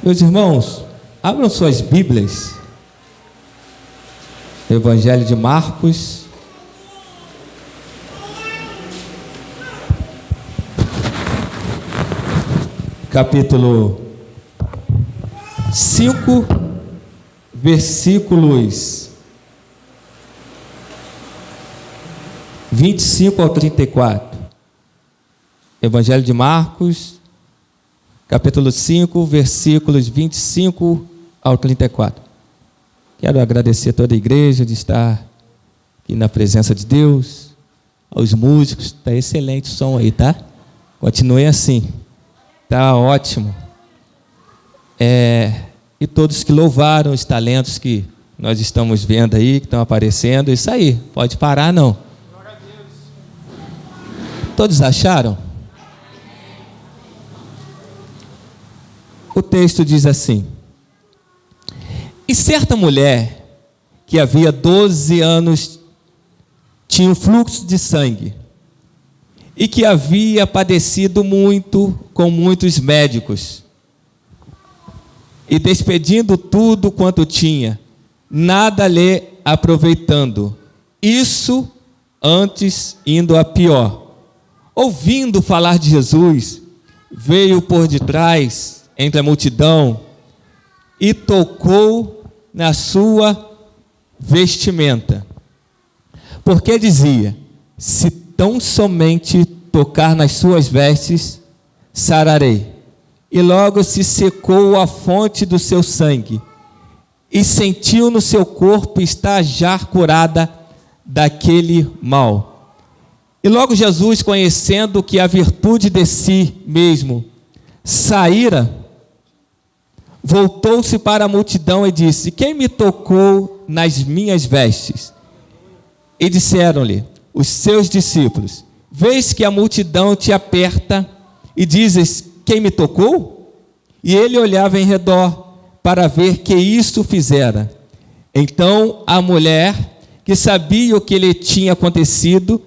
Meus irmãos, abram suas Bíblias. Evangelho de Marcos, capítulo 5, versículos 25 ao 34. Evangelho de Marcos, capítulo 5, versículos 25 ao 34. Quero agradecer a toda a igreja de estar aqui na presença de Deus, aos músicos. Está excelente o som aí, tá? Continue assim, tá ótimo. E todos que louvaram os talentos que nós estamos vendo aí, que estão aparecendo, isso aí, pode parar não. Todos acharam? O texto diz assim: e certa mulher, que havia 12 anos, tinha um fluxo de sangue, e que havia padecido muito com muitos médicos, e despedindo tudo quanto tinha, nada lhe aproveitando, isso antes indo a pior. Ouvindo falar de Jesus, veio por detrás, entre a multidão, e tocou na sua vestimenta, porque dizia: se tão somente tocar nas suas vestes, sararei. E logo se secou a fonte do seu sangue, e sentiu no seu corpo estar já curada daquele mal. E logo Jesus, conhecendo que a virtude de si mesmo saíra, voltou-se para a multidão e disse: quem me tocou nas minhas vestes? E disseram-lhe os seus discípulos: vês que a multidão te aperta e dizes: quem me tocou? E ele olhava em redor para ver que isto fizera. Então a mulher, que sabia o que lhe tinha acontecido,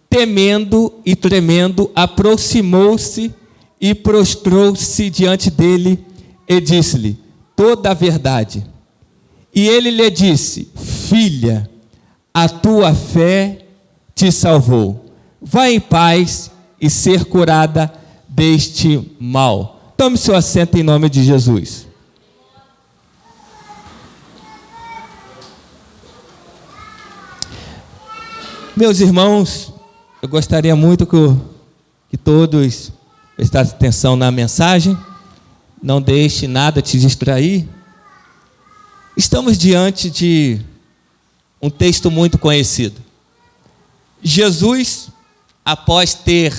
temendo e tremendo, aproximou-se e prostrou-se diante dele e disse-lhe toda a verdade. E ele lhe disse: filha, a tua fé te salvou. Vá em paz e ser curada deste mal. Tome seu assento em nome de Jesus. Meus irmãos, eu gostaria muito que todos prestassem atenção na mensagem. Não deixe nada te distrair. Estamos diante de um texto muito conhecido. Jesus, após ter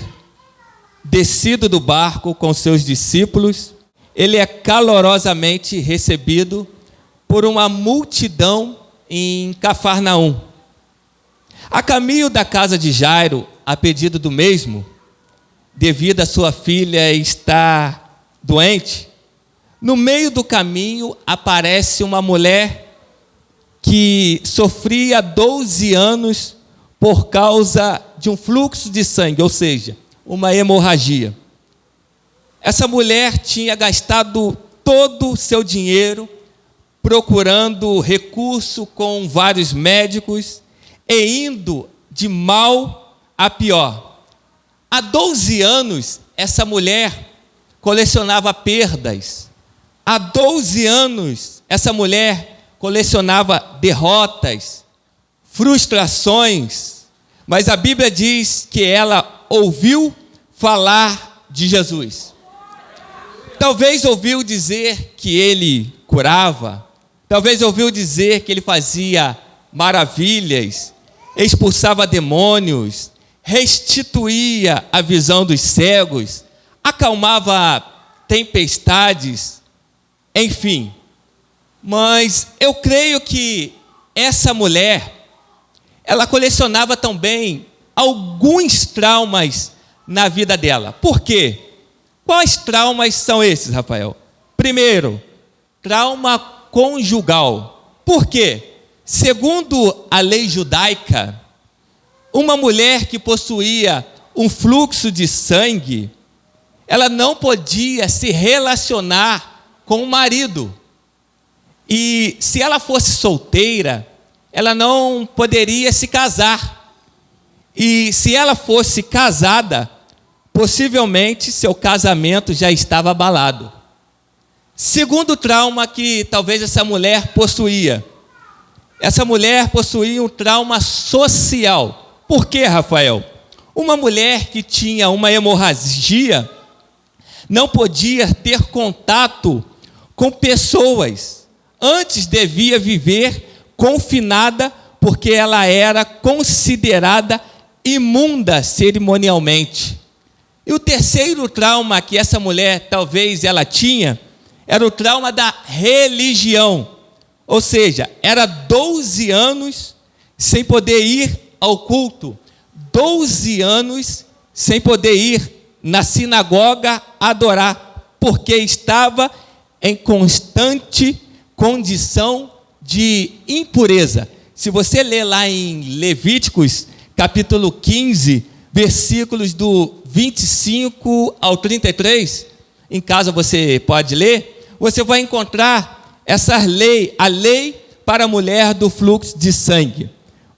descido do barco com seus discípulos, ele é calorosamente recebido por uma multidão em Cafarnaum. A caminho da casa de Jairo, a pedido do mesmo, devido a sua filha estar doente, no meio do caminho aparece uma mulher que sofria 12 anos por causa de um fluxo de sangue, ou seja, uma hemorragia. Essa mulher tinha gastado todo o seu dinheiro procurando recurso com vários médicos e indo de mal a pior. Há 12 anos, essa mulher colecionava perdas. Há 12 anos, essa mulher colecionava derrotas, frustrações, mas a Bíblia diz que ela ouviu falar de Jesus. Talvez ouviu dizer que ele curava, talvez ouviu dizer que ele fazia maravilhas, expulsava demônios, restituía a visão dos cegos, acalmava tempestades, enfim. Mas eu creio que essa mulher, ela colecionava também alguns traumas na vida dela. Por quê? Quais traumas são esses, Rafael? Primeiro, trauma conjugal. Por quê? Segundo a lei judaica, uma mulher que possuía um fluxo de sangue, ela não podia se relacionar com o marido. E se ela fosse solteira, ela não poderia se casar. E se ela fosse casada, possivelmente seu casamento já estava abalado. Segundo trauma que talvez essa mulher possuía. Essa mulher possuía um trauma social. Por quê, Rafael? Uma mulher que tinha uma hemorragia não podia ter contato com pessoas. Antes devia viver confinada, porque ela era considerada imunda cerimonialmente. E o terceiro trauma que essa mulher talvez ela tinha era o trauma da religião. Ou seja, era 12 anos sem poder ir ao culto, 12 anos sem poder ir na sinagoga adorar, porque estava em constante condição de impureza. Se você ler lá em Levíticos, capítulo 15, versículos do 25 ao 33, em casa você pode ler, você vai encontrar a lei para a mulher do fluxo de sangue.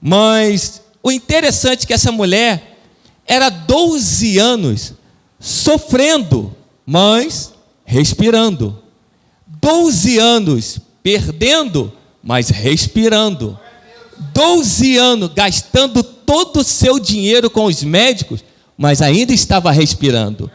Mas o interessante é que essa mulher era 12 anos sofrendo, mas respirando. 12 anos perdendo, mas respirando. 12 anos gastando todo o seu dinheiro com os médicos, mas ainda estava respirando.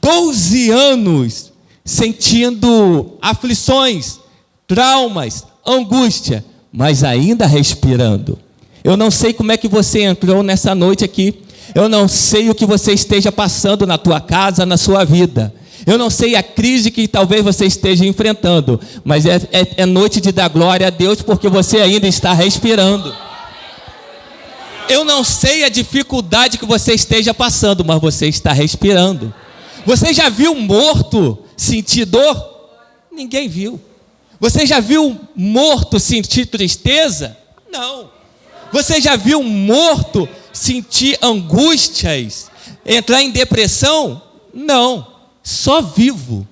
12 anos sentindo aflições, traumas, angústia, mas ainda respirando. Eu não sei como é que você entrou nessa noite aqui. Eu não sei o que você esteja passando na tua casa, na sua vida. Eu não sei a crise que talvez você esteja enfrentando, mas é noite de dar glória a Deus porque você ainda está respirando. Eu não sei a dificuldade que você esteja passando, mas você está respirando. Você já viu morto sentir dor? Ninguém viu. Você já viu morto sentir tristeza? Não. Você já viu morto sentir angústias, entrar em depressão? Não. Só vivo.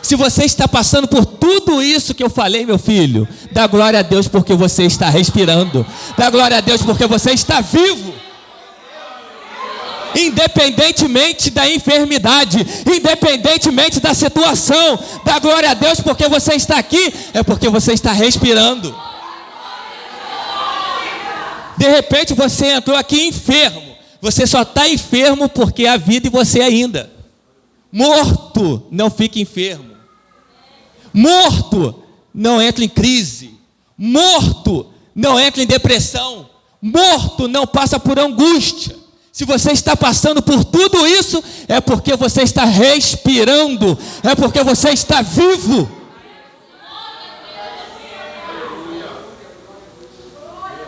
Se você está passando por tudo isso que eu falei, meu filho, dá glória a Deus porque você está respirando. Dá glória a Deus porque você está vivo. Independentemente da enfermidade, independentemente da situação, dá glória a Deus porque você está aqui, é porque você está respirando. De repente você entrou aqui enfermo, você só está enfermo porque há vida em você ainda. Morto não fica enfermo. Morto não entra em crise. Morto não entra em depressão. Morto não passa por angústia. Se você está passando por tudo isso, é porque você está respirando, é porque você está vivo.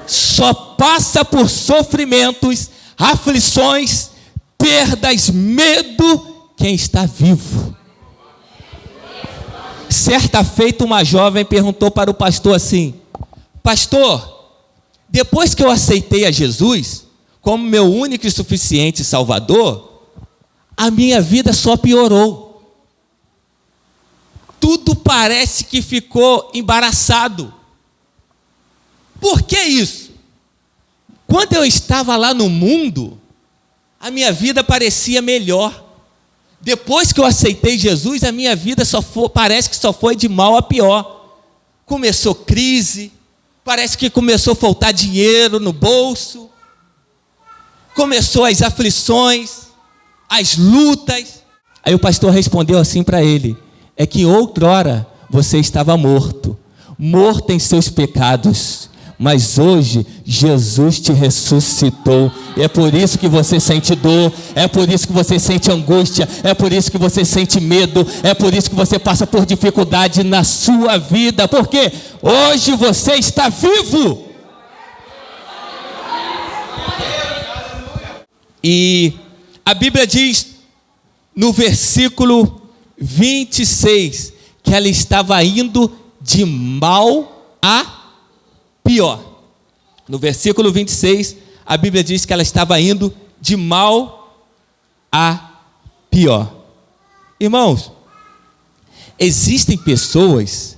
Só passa por sofrimentos, aflições, perdas, medo, quem está vivo. Certa feita, uma jovem perguntou para o pastor assim: pastor, depois que eu aceitei a Jesus como meu único e suficiente Salvador, a minha vida só piorou. Tudo parece que ficou embaraçado. Por que isso? Quando eu estava lá no mundo, a minha vida parecia melhor. Depois que eu aceitei Jesus, a minha vida parece que só foi de mal a pior. Começou crise, parece que começou a faltar dinheiro no bolso, começou as aflições, as lutas. Aí o pastor respondeu assim para ele: é que outrora você estava morto em seus pecados, mas hoje Jesus te ressuscitou. É por isso que você sente dor, é por isso que você sente angústia, é por isso que você sente medo, é por isso que você passa por dificuldade na sua vida, porque hoje você está vivo. E a Bíblia diz no versículo 26 que ela estava indo de mal a pior. No versículo 26, a Bíblia diz que ela estava indo de mal a pior. Irmãos, Existem pessoas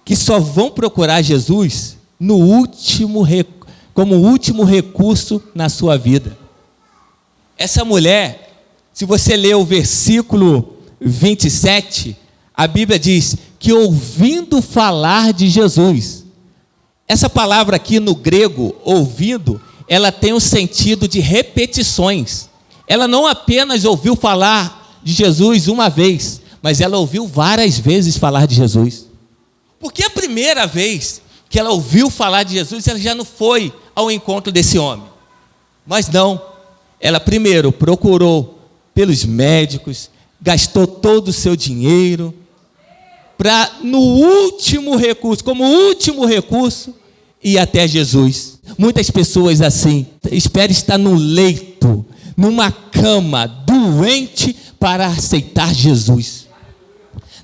que só vão procurar Jesus como último recurso na sua vida. Essa mulher, se você ler o versículo 27, a Bíblia diz que ouvindo falar de Jesus. Essa palavra aqui no grego, ouvindo, ela tem um sentido de repetições. Ela não apenas ouviu falar de Jesus uma vez, mas ela ouviu várias vezes falar de Jesus. Porque a primeira vez que ela ouviu falar de Jesus, ela já não foi ao encontro desse homem. Mas não, ela primeiro procurou pelos médicos, gastou todo o seu dinheiro, para no último recurso, como último recurso, ir até Jesus. Muitas pessoas assim, esperam estar no leito, numa cama, doente, para aceitar Jesus.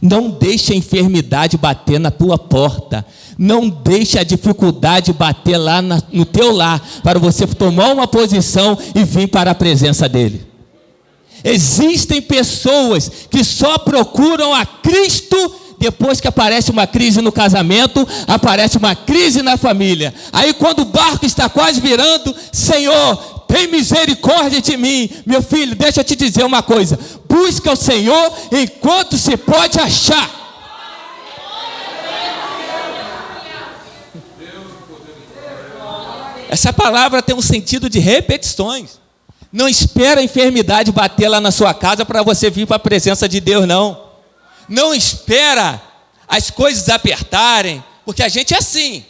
Não deixe a enfermidade bater na tua porta. Não deixe a dificuldade bater lá no teu lar, para você tomar uma posição e vir para a presença dele. Existem pessoas que só procuram a Cristo depois que aparece uma crise no casamento, aparece uma crise na família. Aí quando o barco está quase virando, Senhor, tem misericórdia de mim. Meu filho, deixa eu te dizer uma coisa. Busca o Senhor enquanto se pode achar. Essa palavra tem um sentido de repetições. Não espera a enfermidade bater lá na sua casa para você vir para a presença de Deus, não. Não espera as coisas apertarem, porque a gente é assim.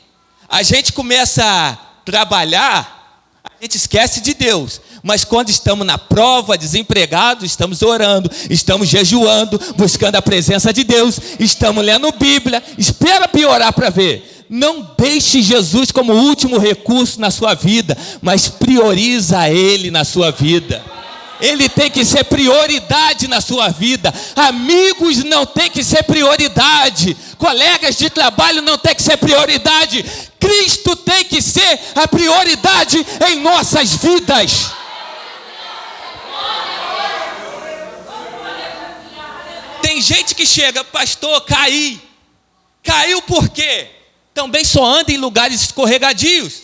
A gente começa a trabalhar, a gente esquece de Deus. Mas quando estamos na prova, desempregados, estamos orando, estamos jejuando, buscando a presença de Deus, estamos lendo Bíblia. Espera piorar para ver. Não deixe Jesus como último recurso na sua vida, mas prioriza Ele na sua vida. Ele tem que ser prioridade na sua vida. Amigos não tem que ser prioridade. Colegas de trabalho não tem que ser prioridade. Cristo tem que ser a prioridade em nossas vidas. Tem gente que chega, pastor, caí. Caiu por quê? Também só anda em lugares escorregadios.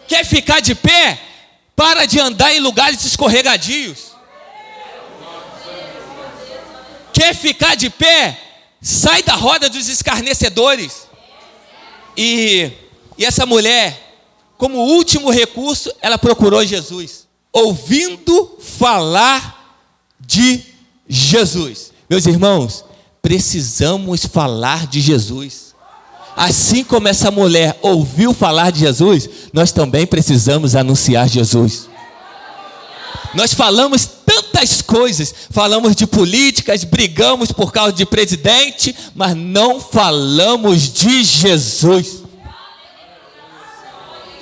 Quer ficar de pé? Para de andar em lugares escorregadios. Quer ficar de pé? Sai da roda dos escarnecedores. E essa mulher, como último recurso, ela procurou Jesus, ouvindo falar de Jesus. Meus irmãos, precisamos falar de Jesus. Assim como essa mulher ouviu falar de Jesus, nós também precisamos anunciar Jesus. Nós falamos tantas coisas, falamos de políticas, brigamos por causa de presidente, mas não falamos de Jesus.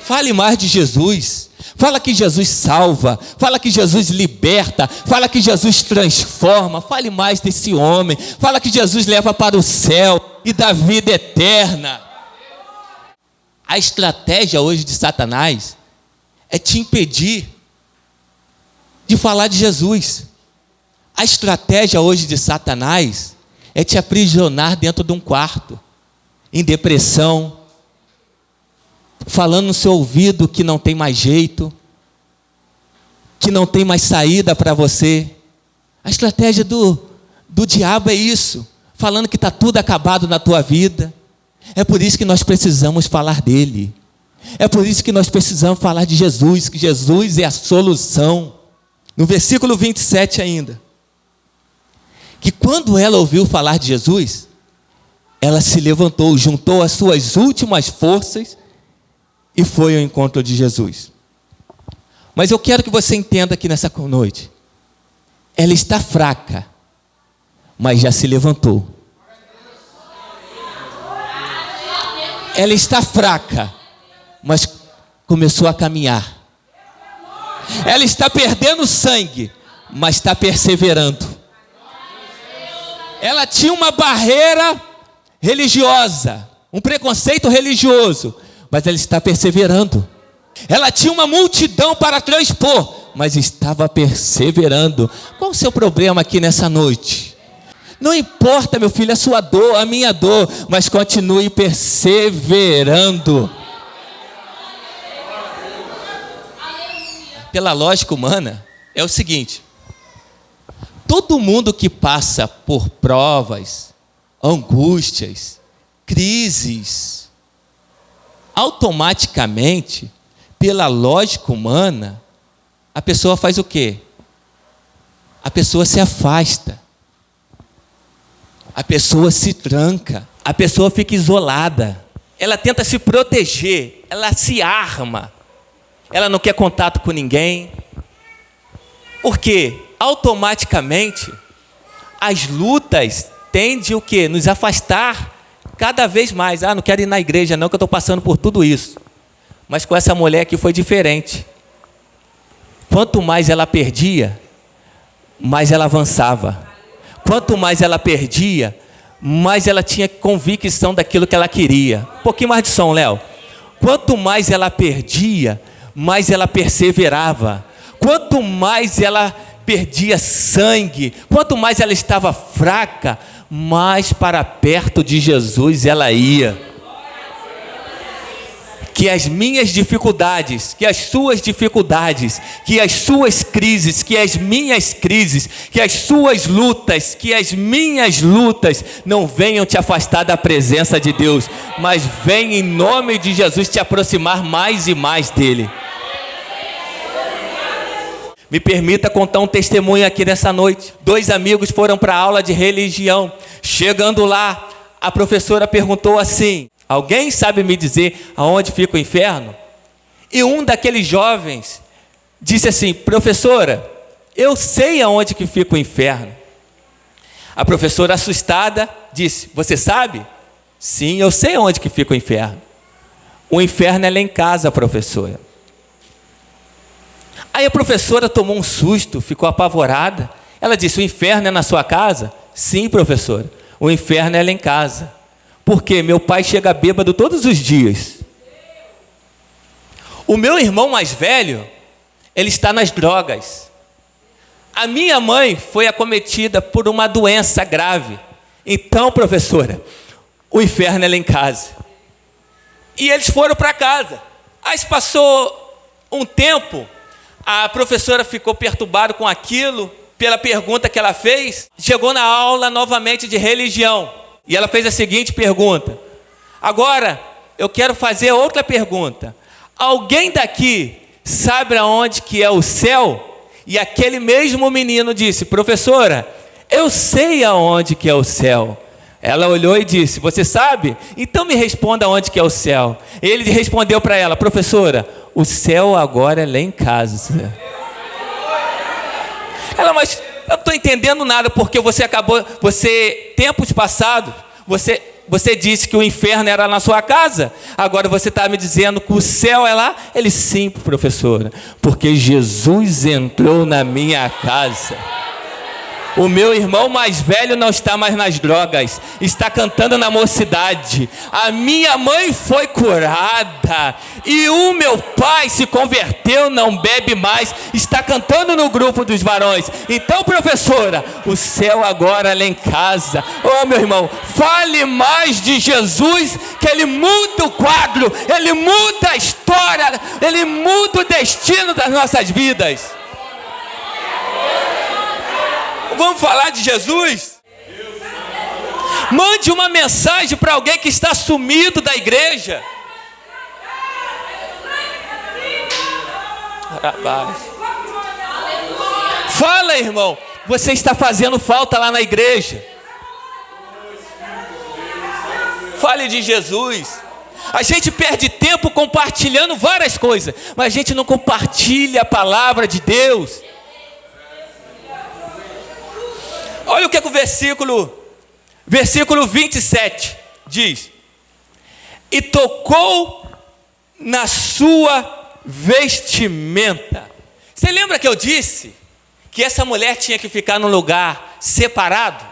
Fale mais de Jesus. Fala que Jesus salva, fala que Jesus liberta, fala que Jesus transforma. Fale mais desse homem, fala que Jesus leva para o céu e da vida eterna. A estratégia hoje de Satanás é te impedir de falar de Jesus. A estratégia hoje de Satanás é te aprisionar dentro de um quarto, em depressão, falando no seu ouvido que não tem mais jeito, que não tem mais saída para você. A estratégia do diabo é isso, falando que está tudo acabado na tua vida. É por isso que nós precisamos falar dele. É por isso que nós precisamos falar de Jesus, que Jesus é a solução. No versículo 27 ainda, que quando ela ouviu falar de Jesus, ela se levantou, juntou as suas últimas forças e foi ao encontro de Jesus. Mas eu quero que você entenda aqui nessa noite, ela está fraca, mas já se levantou. Ela está fraca, mas começou a caminhar. Ela está perdendo sangue, mas está perseverando. Ela tinha uma barreira religiosa, um preconceito religioso, mas ela está perseverando. Ela tinha uma multidão para transpor, mas estava perseverando. Qual o seu problema aqui nessa noite? Não importa, meu filho, a sua dor, a minha dor, mas continue perseverando. Pela lógica humana, é o seguinte: todo mundo que passa por provas, angústias, crises, automaticamente, pela lógica humana, a pessoa faz o quê? A pessoa se afasta, a pessoa se tranca, a pessoa fica isolada, ela tenta se proteger, ela se arma, ela não quer contato com ninguém. Por quê? Automaticamente, as lutas tendem o quê? Nos afastar cada vez mais. Não quero ir na igreja não, que eu estou passando por tudo isso. Mas com essa mulher aqui foi diferente. Quanto mais ela perdia, mais ela avançava. Quanto mais ela perdia, mais ela tinha convicção daquilo que ela queria. Um pouquinho mais de som, Léo. Quanto mais ela perdia, mais ela perseverava. Quanto mais ela perdia sangue, quanto mais ela estava fraca, mais para perto de Jesus ela ia. Que as minhas dificuldades, que as suas dificuldades, que as suas crises, que as minhas crises, que as suas lutas, que as minhas lutas não venham te afastar da presença de Deus, mas venham em nome de Jesus te aproximar mais e mais dele. Me permita contar um testemunho aqui nessa noite. 2 amigos foram para a aula de religião. Chegando lá, a professora perguntou assim: alguém sabe me dizer aonde fica o inferno? E um daqueles jovens disse assim: professora, eu sei aonde que fica o inferno. A professora, assustada, disse: você sabe? Sim, eu sei aonde que fica o inferno. O inferno é lá em casa, professora. Aí a professora tomou um susto, ficou apavorada. Ela disse: o inferno é na sua casa? Sim, professora, o inferno é lá em casa. Por quê? Meu pai chega bêbado todos os dias. O meu irmão mais velho, ele está nas drogas. A minha mãe foi acometida por uma doença grave. Então, professora, o inferno é lá em casa. E eles foram para casa. Aí passou um tempo, a professora ficou perturbada com aquilo, pela pergunta que ela fez. Chegou na aula novamente de religião. E ela fez a seguinte pergunta: agora, eu quero fazer outra pergunta. Alguém daqui sabe aonde que é o céu? E aquele mesmo menino disse: professora, eu sei aonde que é o céu. Ela olhou e disse: você sabe? Então me responda aonde que é o céu. Ele respondeu para ela: professora, o céu agora é lá em casa. Ela: mas eu não estou entendendo nada, porque tempos passados, você disse que o inferno era na sua casa, agora você está me dizendo que o céu é lá? Ele: sim, professora, porque Jesus entrou na minha casa. O meu irmão mais velho não está mais nas drogas, está cantando na mocidade. A minha mãe foi curada e o meu pai se converteu, não bebe mais, está cantando no grupo dos varões. Então, professora, o céu agora é lá em casa. Oh, meu irmão, fale mais de Jesus, que ele muda o quadro, ele muda a história, ele muda o destino das nossas vidas. Vamos falar de Jesus? Mande uma mensagem para alguém que está sumido da igreja. Fala, irmão, você está fazendo falta lá na igreja. Fale de Jesus. A gente perde tempo compartilhando várias coisas, mas a gente não compartilha a palavra de Deus. Olha o que é que o versículo 27 diz: e tocou na sua vestimenta. Você lembra que eu disse que essa mulher tinha que ficar num lugar separado?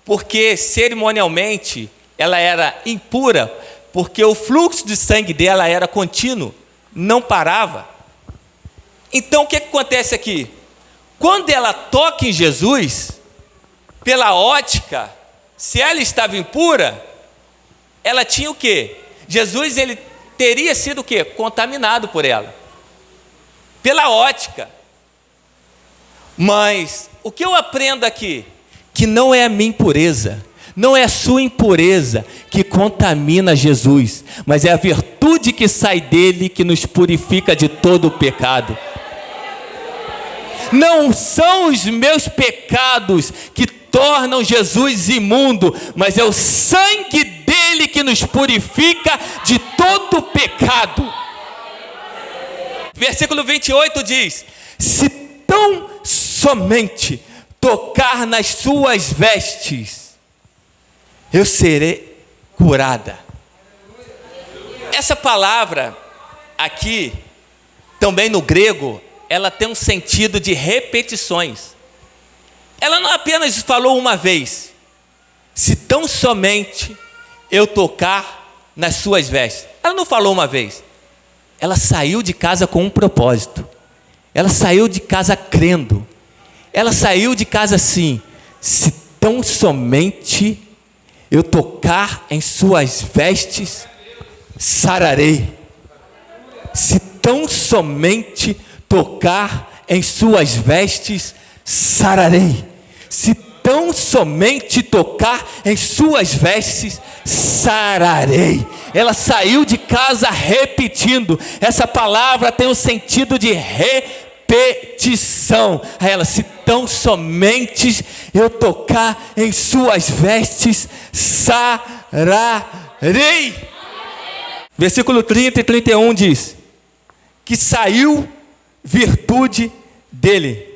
Porque cerimonialmente ela era impura, porque o fluxo de sangue dela era contínuo, não parava. Então o que acontece aqui? Quando ela toca em Jesus, pela ótica, se ela estava impura, ela tinha o quê? Jesus, ele teria sido o quê? Contaminado por ela. Pela ótica. Mas o que eu aprendo aqui? Que não é a minha impureza, não é a sua impureza que contamina Jesus, mas é a virtude que sai dele que nos purifica de todo o pecado. Não são os meus pecados que tornam Jesus imundo, mas é o sangue dele que nos purifica de todo o pecado. Versículo 28 diz: se tão somente tocar nas suas vestes, eu serei curada. Essa palavra aqui, também no grego, ela tem um sentido de repetições. Ela não apenas falou uma vez, se tão somente eu tocar nas suas vestes. Ela não falou uma vez. Ela saiu de casa com um propósito. Ela saiu de casa crendo. Ela saiu de casa assim: se tão somente eu tocar em suas vestes, sararei. Se tão somente tocar em suas vestes, sararei. Se tão somente tocar em suas vestes, sararei. Ela saiu de casa repetindo. Essa palavra tem o sentido de repetição. Aí ela: se tão somente eu tocar em suas vestes, sararei. Versículo 30 e 31 diz que saiu virtude dele.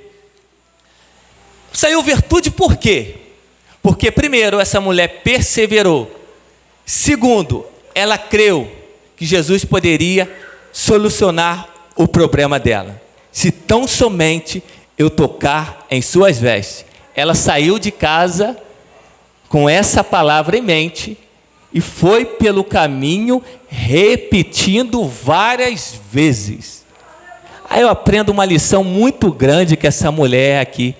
Saiu virtude por quê? Porque primeiro, essa mulher perseverou. Segundo, ela creu que Jesus poderia solucionar o problema dela. Se tão somente eu tocar em suas vestes. Ela saiu de casa com essa palavra em mente e foi pelo caminho repetindo várias vezes. Aí eu aprendo uma lição muito grande que essa mulher aqui.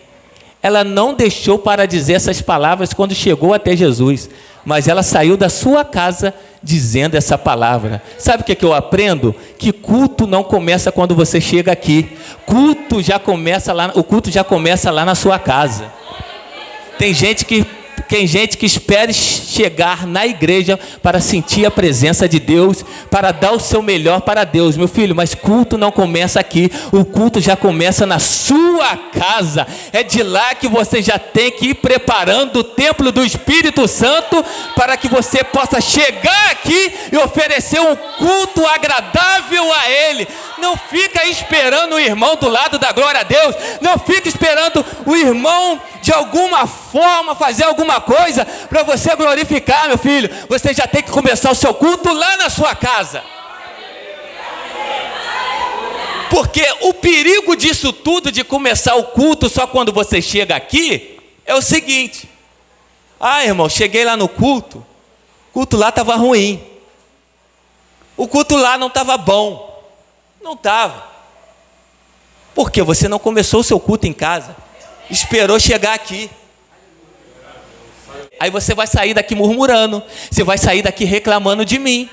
Ela não deixou para dizer essas palavras quando chegou até Jesus, mas ela saiu da sua casa dizendo essa palavra. Sabe o que eu aprendo? Que culto não começa quando você chega aqui. O culto já começa lá na sua casa. Tem gente que espera chegar na igreja para sentir a presença de Deus, para dar o seu melhor para Deus. Meu filho, mas culto não começa aqui. O culto já começa na sua casa. É de lá que você já tem que ir preparando o templo do Espírito Santo para que você possa chegar aqui e oferecer um culto agradável a Ele. Não fica esperando o irmão do lado da glória a Deus. Não fica esperando o irmão de alguma forma fazer alguma coisa para você glorificar, meu filho. Você já tem que começar o seu culto lá na sua casa. Porque o perigo disso tudo, de começar o culto só quando você chega aqui, é o seguinte: ah, irmão, cheguei lá no culto, o culto lá estava ruim, o culto lá não estava bom. Não estava. Porque você não começou o seu culto em casa, esperou chegar aqui. Aí você vai sair daqui murmurando, você vai sair daqui reclamando de mim.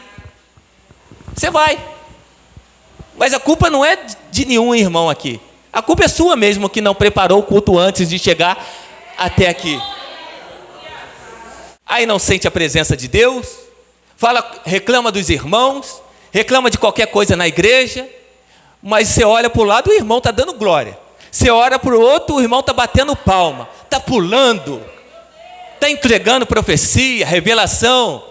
Você vai. Mas a culpa não é de nenhum irmão aqui. A culpa é sua mesmo, que não preparou o culto antes de chegar até aqui. Aí não sente a presença de Deus, reclama dos irmãos, reclama de qualquer coisa na igreja, mas você olha para o lado, o irmão está dando glória. Você olha para o outro, o irmão está batendo palma, está pulando, está entregando profecia, revelação.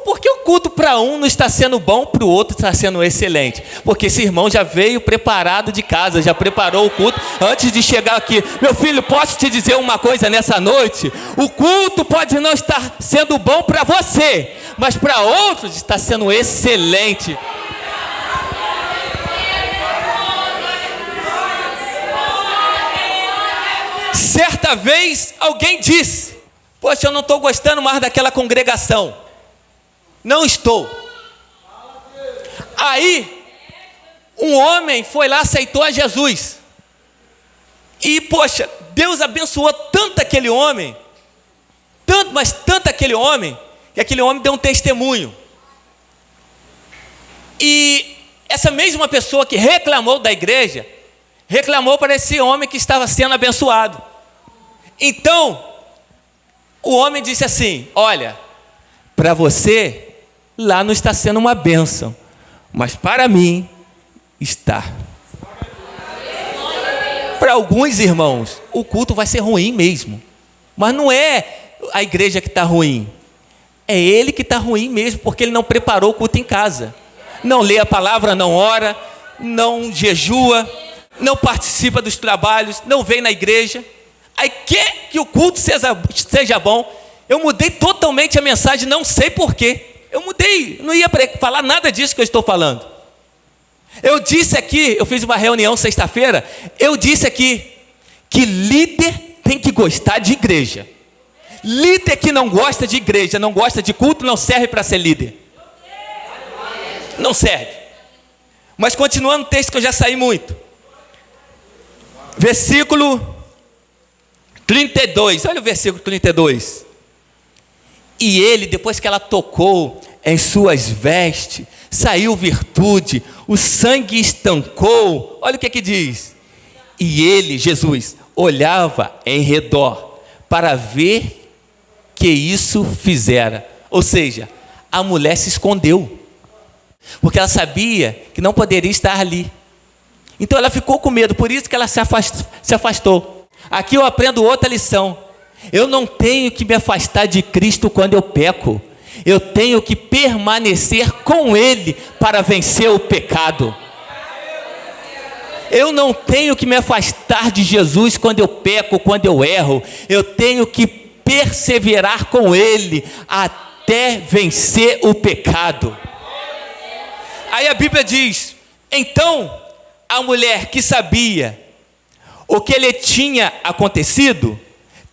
Por que o culto para um não está sendo bom, para o outro está sendo excelente? Porque esse irmão já veio preparado de casa, já preparou o culto antes de chegar aqui. Meu filho, posso te dizer uma coisa nessa noite? O culto pode não estar sendo bom para você, mas para outros está sendo excelente. Certa vez alguém disse: poxa, eu não estou gostando mais daquela congregação. Não estou. Aí um homem foi lá, aceitou a Jesus. E, poxa, Deus abençoou tanto aquele homem, tanto, mas tanto aquele homem, que aquele homem deu um testemunho. E essa mesma pessoa que reclamou da igreja, reclamou para esse homem que estava sendo abençoado. Então, o homem disse assim: olha, para você, lá não está sendo uma bênção, mas para mim, está. Para alguns irmãos, o culto vai ser ruim mesmo, mas não é a igreja que está ruim, é ele que está ruim mesmo, porque ele não preparou o culto em casa, não lê a palavra, não ora, não jejua, não participa dos trabalhos, não vem na igreja. Aí quer que o culto seja bom. Eu mudei totalmente a mensagem, não sei porquê. Eu mudei, não ia falar nada disso que eu estou falando. Eu disse aqui, eu fiz uma reunião sexta-feira, eu disse aqui que líder tem que gostar de igreja. Líder que não gosta de igreja, não gosta de culto, não serve para ser líder. Não serve. Mas continuando o texto que eu já saí muito. Versículo 32, olha o versículo 32. E ele, depois que ela tocou em suas vestes, saiu virtude, o sangue estancou. Olha o que diz. E ele, Jesus, olhava em redor para ver que isso fizera. Ou seja, a mulher se escondeu, porque ela sabia que não poderia estar ali. Então ela ficou com medo, por isso que ela se afastou. Aqui eu aprendo outra lição. Eu não tenho que me afastar de Cristo quando eu peco. Eu tenho que permanecer com Ele para vencer o pecado. Eu não tenho que me afastar de Jesus quando eu peco, quando eu erro. Eu tenho que perseverar com Ele até vencer o pecado. Aí a Bíblia diz: então a mulher que sabia o que lhe tinha acontecido,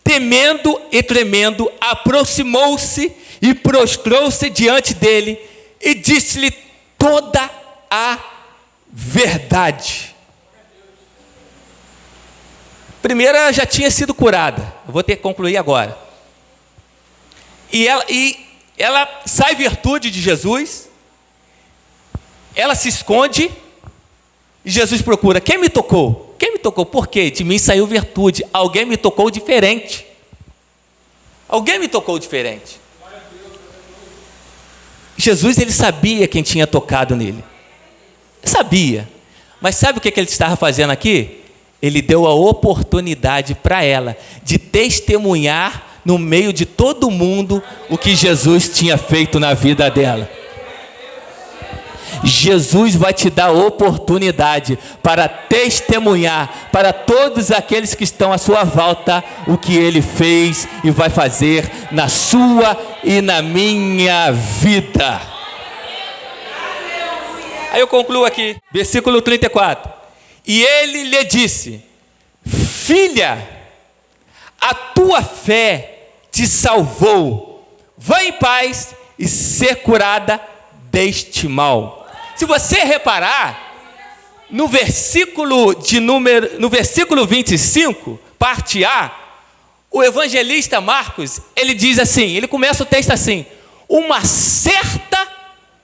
temendo e tremendo, aproximou-se e prostrou-se diante dele e disse-lhe toda a verdade. Primeiro, ela já tinha sido curada. Eu vou ter que concluir agora. E ela sai virtude de Jesus. Ela se esconde. E Jesus procura: quem me tocou? Quem me tocou? Por quê? De mim saiu virtude. Alguém me tocou diferente. Alguém me tocou diferente. Jesus, ele sabia quem tinha tocado nele. Sabia. Mas sabe o que ele estava fazendo aqui? Ele deu a oportunidade para ela de testemunhar no meio de todo mundo o que Jesus tinha feito na vida dela. Jesus vai te dar oportunidade para testemunhar para todos aqueles que estão à sua volta o que Ele fez e vai fazer na sua e na minha vida. Aí eu concluo aqui, versículo 34. E ele lhe disse: filha, a tua fé te salvou, vá em paz e ser curada deste mal. Se você reparar, no versículo 25, parte A, o evangelista Marcos, ele diz assim, ele começa o texto assim: uma certa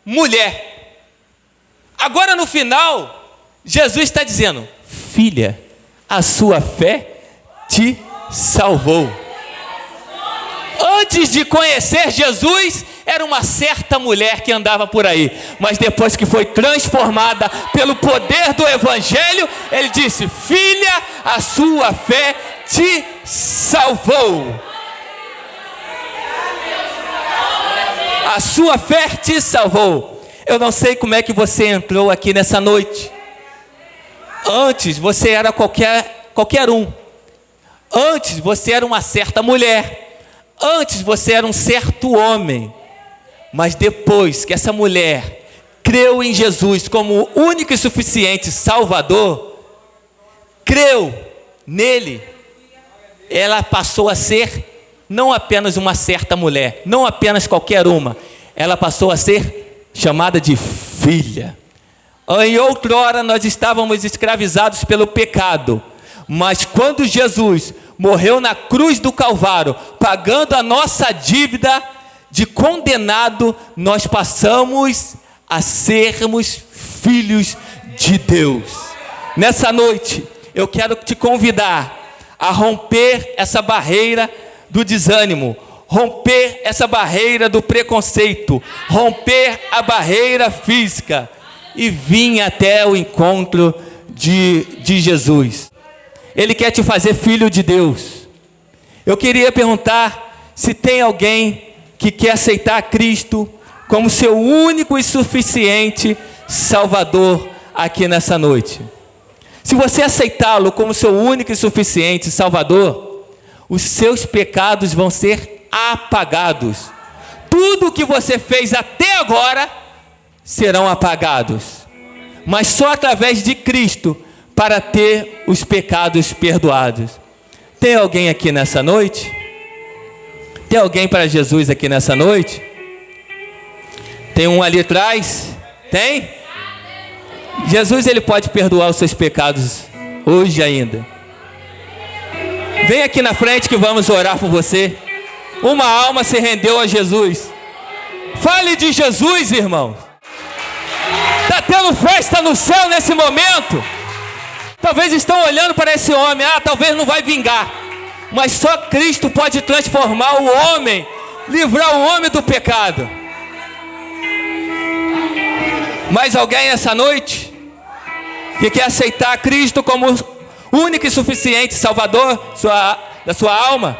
mulher. Agora no final, Jesus está dizendo: filha, a sua fé te salvou. Antes de conhecer Jesus, era uma certa mulher que andava por aí, mas depois que foi transformada pelo poder do evangelho, ele disse: filha, a sua fé te salvou. A sua fé te salvou. Eu não sei como é que você entrou aqui nessa noite. Antes você era qualquer um. Antes você era uma certa mulher. Antes você era um certo homem. Mas depois que essa mulher creu em Jesus como o único e suficiente Salvador, creu nele, ela passou a ser não apenas uma certa mulher, não apenas qualquer uma, ela passou a ser chamada de filha. Em outrora nós estávamos escravizados pelo pecado, Mas quando Jesus morreu na cruz do Calvário, pagando a nossa dívida de condenado, nós passamos a sermos filhos de Deus. Nessa noite, eu quero te convidar a romper essa barreira do desânimo, romper essa barreira do preconceito, romper a barreira física e vir até o encontro de Jesus. Ele quer te fazer filho de Deus. Eu queria perguntar se tem alguém que quer aceitar Cristo como seu único e suficiente Salvador aqui nessa noite. Se você aceitá-lo como seu único e suficiente Salvador, os seus pecados vão ser apagados. Tudo o que você fez até agora serão apagados. Mas só através de Cristo para ter os pecados perdoados. Tem alguém aqui nessa noite? Tem alguém para Jesus aqui nessa noite? Tem um ali atrás? Tem? Jesus, ele pode perdoar os seus pecados hoje ainda. Vem aqui na frente que vamos orar por você. Uma alma se rendeu a Jesus. Fale de Jesus, irmão. Está tendo festa no céu nesse momento. Talvez estão olhando para esse homem. Talvez não vai vingar. Mas só Cristo pode transformar o homem, livrar o homem do pecado. Mais alguém essa noite que quer aceitar Cristo como único e suficiente Salvador da sua alma?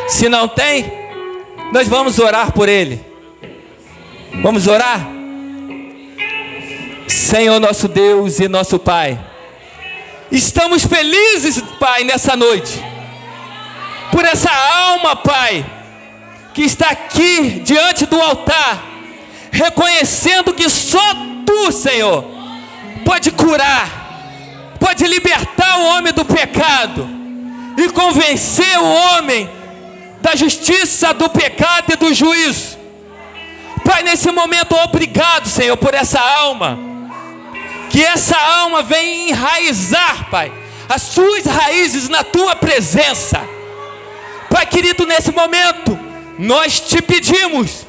Se não tem, nós vamos orar por ele. Vamos orar? Senhor nosso Deus e nosso Pai, estamos felizes, Pai, nessa noite, por essa alma, Pai, que está aqui diante do altar, reconhecendo que só Tu, Senhor, pode curar, pode libertar o homem do pecado e convencer o homem da justiça, do pecado e do juízo. Pai, nesse momento, obrigado, Senhor, por essa alma. Que essa alma venha enraizar, Pai, as suas raízes na Tua presença. Pai querido, nesse momento, nós te pedimos,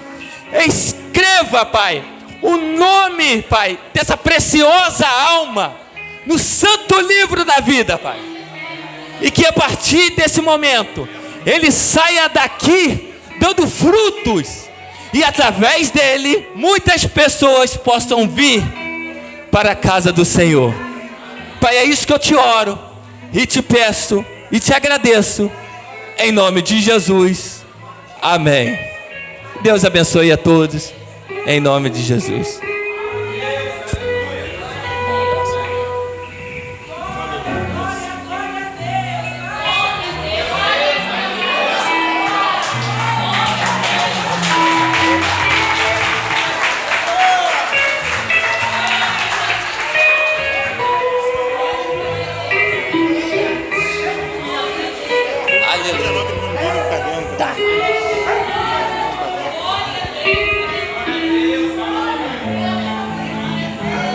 escreva, Pai, o nome, Pai, dessa preciosa alma no santo livro da vida, Pai. E que a partir desse momento, ele saia daqui dando frutos. E através dele, muitas pessoas possam vir para a casa do Senhor. Pai, é isso que eu te oro e te peço e te agradeço em nome de Jesus. Amém. Deus abençoe a todos em nome de Jesus.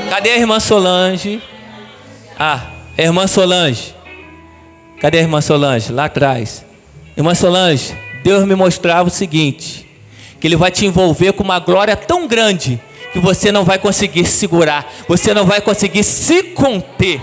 Cadê a irmã Solange? Irmã Solange. Cadê a irmã Solange? Lá atrás. Irmã Solange, Deus me mostrava o seguinte, que Ele vai te envolver com uma glória tão grande que você não vai conseguir segurar, você não vai conseguir se conter.